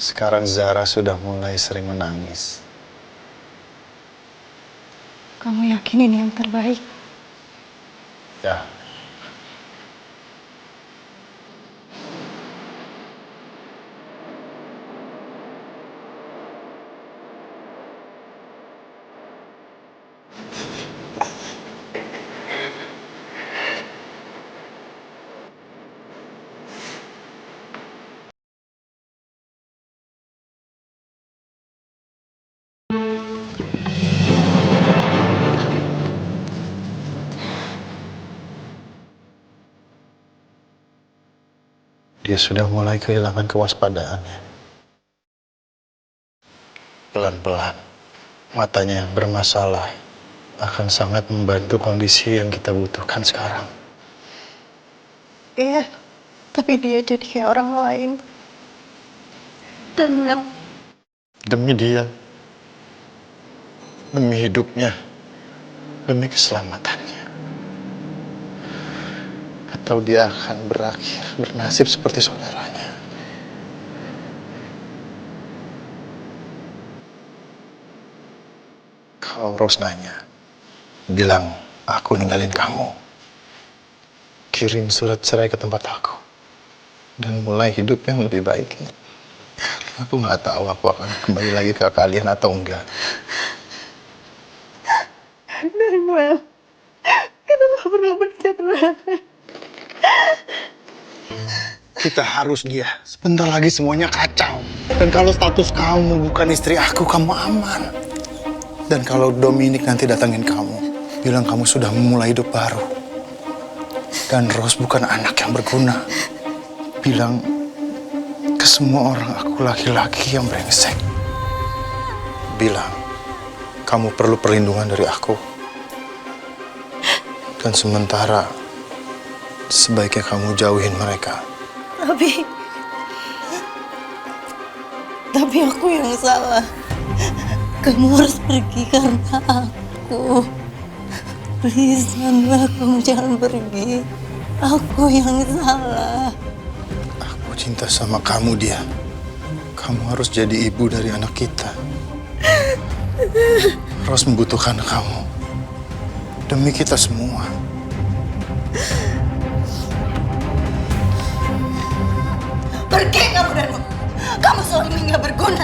Sekarang Zara sudah mulai sering menangis. Kamu yakin ini yang terbaik? Ya. Dia sudah mulai kehilangan kewaspadaannya. Pelan-pelan, matanya yang bermasalah akan sangat membantu kondisi yang kita butuhkan sekarang. Iya, tapi dia jadi kayak orang lain. Dan Demi dia, demi hidupnya, demi keselamatannya. Atau dia akan berakhir bernasib seperti saudaranya. Kalau Rose nanya, bilang aku ninggalin kamu. Kirim surat cerai ke tempat aku. Dan mulai hidup yang lebih baik. Aku nggak tahu aku akan kembali lagi ke kalian atau enggak. Dan Mel, kita gak pernah bercerai. Kita harus dia. Sebentar lagi semuanya kacau. Dan kalau status kamu bukan istri aku, kamu aman. Dan kalau Dominic nanti datangin kamu, bilang kamu sudah memulai hidup baru. Dan Rose bukan anak yang berguna. Bilang ke semua orang aku laki-laki yang brengsek. Bilang kamu perlu perlindungan dari aku. Dan sementara sebaiknya kamu jauhin mereka. Tapi aku yang salah. Kamu harus pergi karena aku. Please, Mel, kamu jangan pergi. Aku yang salah. Aku cinta sama kamu, dia. Kamu harus jadi ibu dari anak kita. Rose membutuhkan kamu. Demi kita semua. Pergi kamu, Danu. Kamu suami nggak berguna.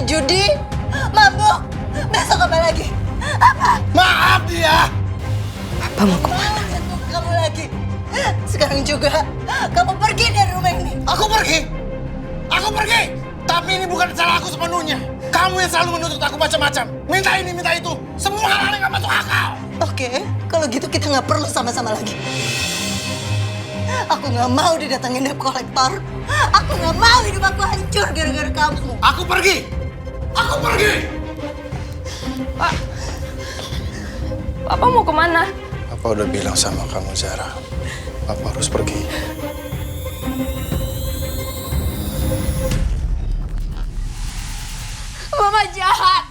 Judi, mabuk, besok apa lagi? Apa? Maaf, dia! Apa mau kemana? Kamu lagi. Sekarang juga, kamu pergi dari rumah ini. Aku pergi! Aku pergi! Tapi ini bukan salah aku sepenuhnya. Kamu yang selalu menuntut aku macam-macam. Minta ini, minta itu. Semua hal yang gak masuk akal. Oke, kalau gitu kita nggak perlu sama-sama lagi. Aku nggak mau didatengin debt collector. Aku nggak mau hidup aku hancur gara-gara kamu. Aku pergi! Aku pergi! Pak, Papa mau kemana? Papa udah bilang sama kamu, Zara. Papa harus pergi. Mama jahat.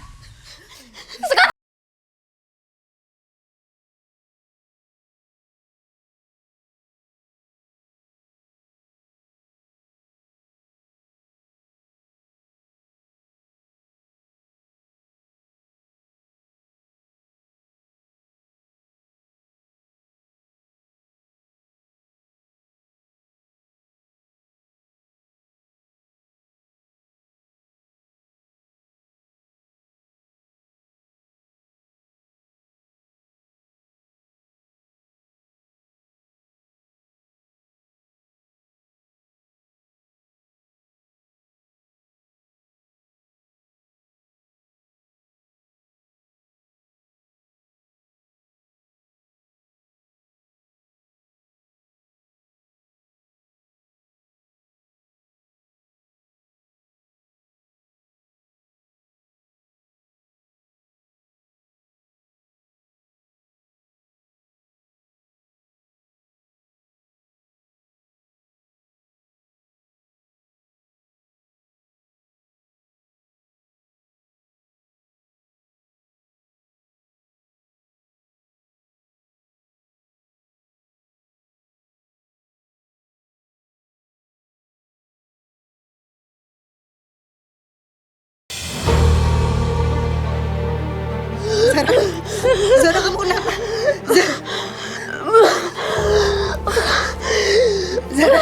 Zara, kamu kenapa? Zara.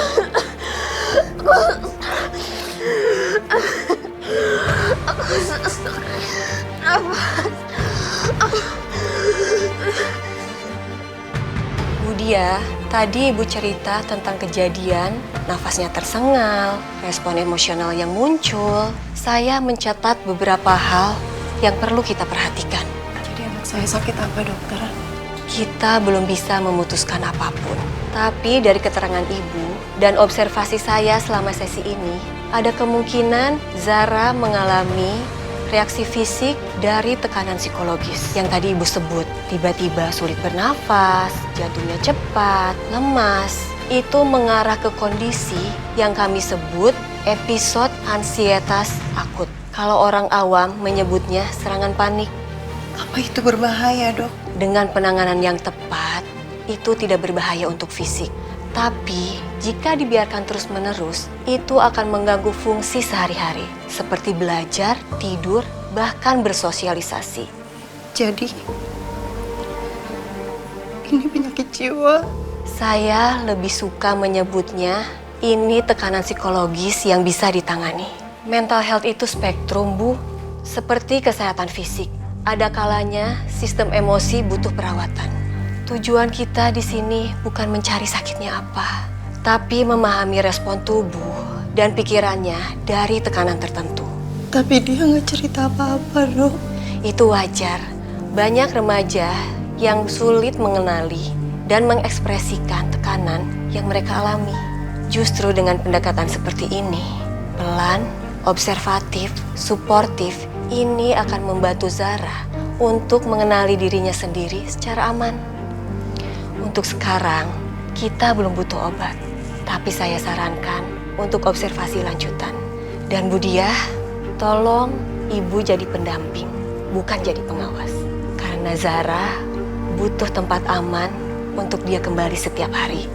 Bu Dia, tadi Ibu cerita tentang kejadian nafasnya tersengal, respon emosional yang muncul. Saya mencatat beberapa hal yang perlu kita perhatikan. Jadi anak saya sakit apa, dokter? Kita belum bisa memutuskan apapun. Tapi dari keterangan Ibu dan observasi saya selama sesi ini, ada kemungkinan Zara mengalami reaksi fisik dari tekanan psikologis yang tadi Ibu sebut. Tiba-tiba sulit bernafas, jantungnya cepat, lemas. Itu mengarah ke kondisi yang kami sebut episode ansietas akut. Kalau orang awam menyebutnya serangan panik. Apa itu berbahaya, dok? Dengan penanganan yang tepat, itu tidak berbahaya untuk fisik. Tapi, jika dibiarkan terus-menerus, itu akan mengganggu fungsi sehari-hari. Seperti belajar, tidur, bahkan bersosialisasi. Jadi, ini penyakit jiwa. Saya lebih suka menyebutnya, ini tekanan psikologis yang bisa ditangani. Mental health itu spektrum, Bu. Seperti kesehatan fisik. Ada kalanya sistem emosi butuh perawatan. Tujuan kita di sini bukan mencari sakitnya apa, tapi memahami respon tubuh dan pikirannya dari tekanan tertentu. Tapi dia nggak cerita apa-apa, dok. Itu wajar. Banyak remaja yang sulit mengenali dan mengekspresikan tekanan yang mereka alami. Justru dengan pendekatan seperti ini, pelan, observatif, suportif, ini akan membantu Zara untuk mengenali dirinya sendiri secara aman. Untuk sekarang, kita belum butuh obat. Tapi saya sarankan untuk observasi lanjutan. Dan Bu Dia, tolong Ibu jadi pendamping, bukan jadi pengawas. Karena Zara butuh tempat aman untuk dia kembali setiap hari.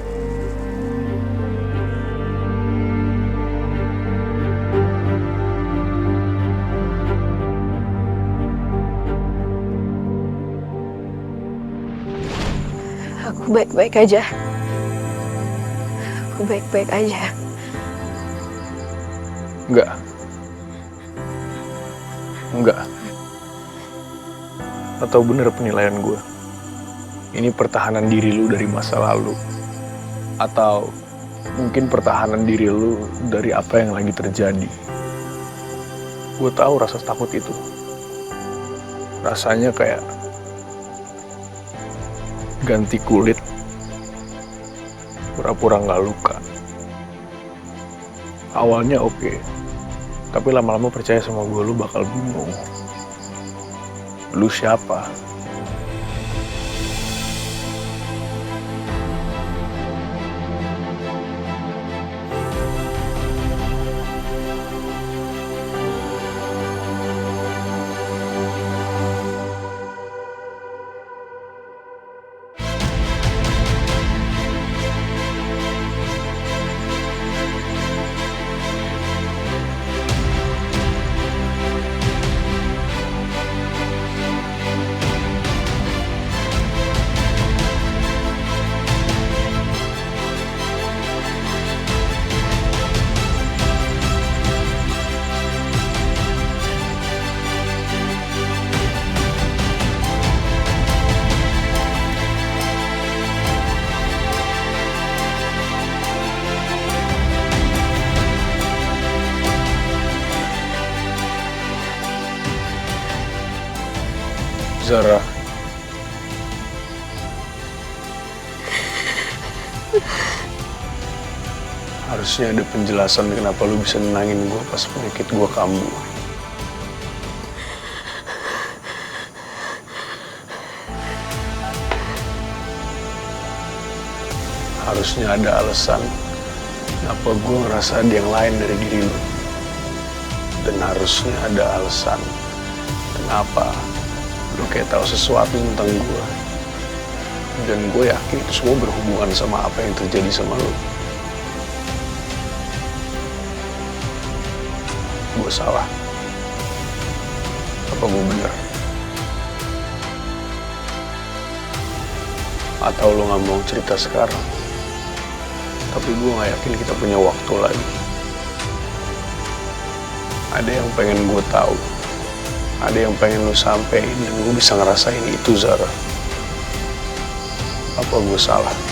Aku baik-baik aja. Aku baik-baik aja. Enggak. Atau bener penilaian gue? Ini pertahanan diri lu dari masa lalu. Atau mungkin pertahanan diri lu dari apa yang lagi terjadi. Gue tahu rasa takut itu. Rasanya kayak ganti kulit, pura-pura nggak luka. Awalnya oke, tapi lama-lama percaya sama gue, lu bakal bingung. Lu siapa? Zara. Harusnya ada penjelasan kenapa lu bisa nenangin gue pas penyakit gue kambuh. Harusnya ada alasan kenapa gue ngerasa ada yang lain dari diri lu. Dan harusnya ada alasan kenapa lu kayak tahu sesuatu tentang gue. Dan gue yakin itu semua berhubungan sama apa yang terjadi sama lu. Gue salah? Apa gue benar? Atau lo gak mau cerita sekarang. Tapi gue gak yakin kita punya waktu lagi. Ada yang pengen gue tahu. Ada yang pengen lo sampein dan gue bisa ngerasain itu, Zara. Apa gue salah?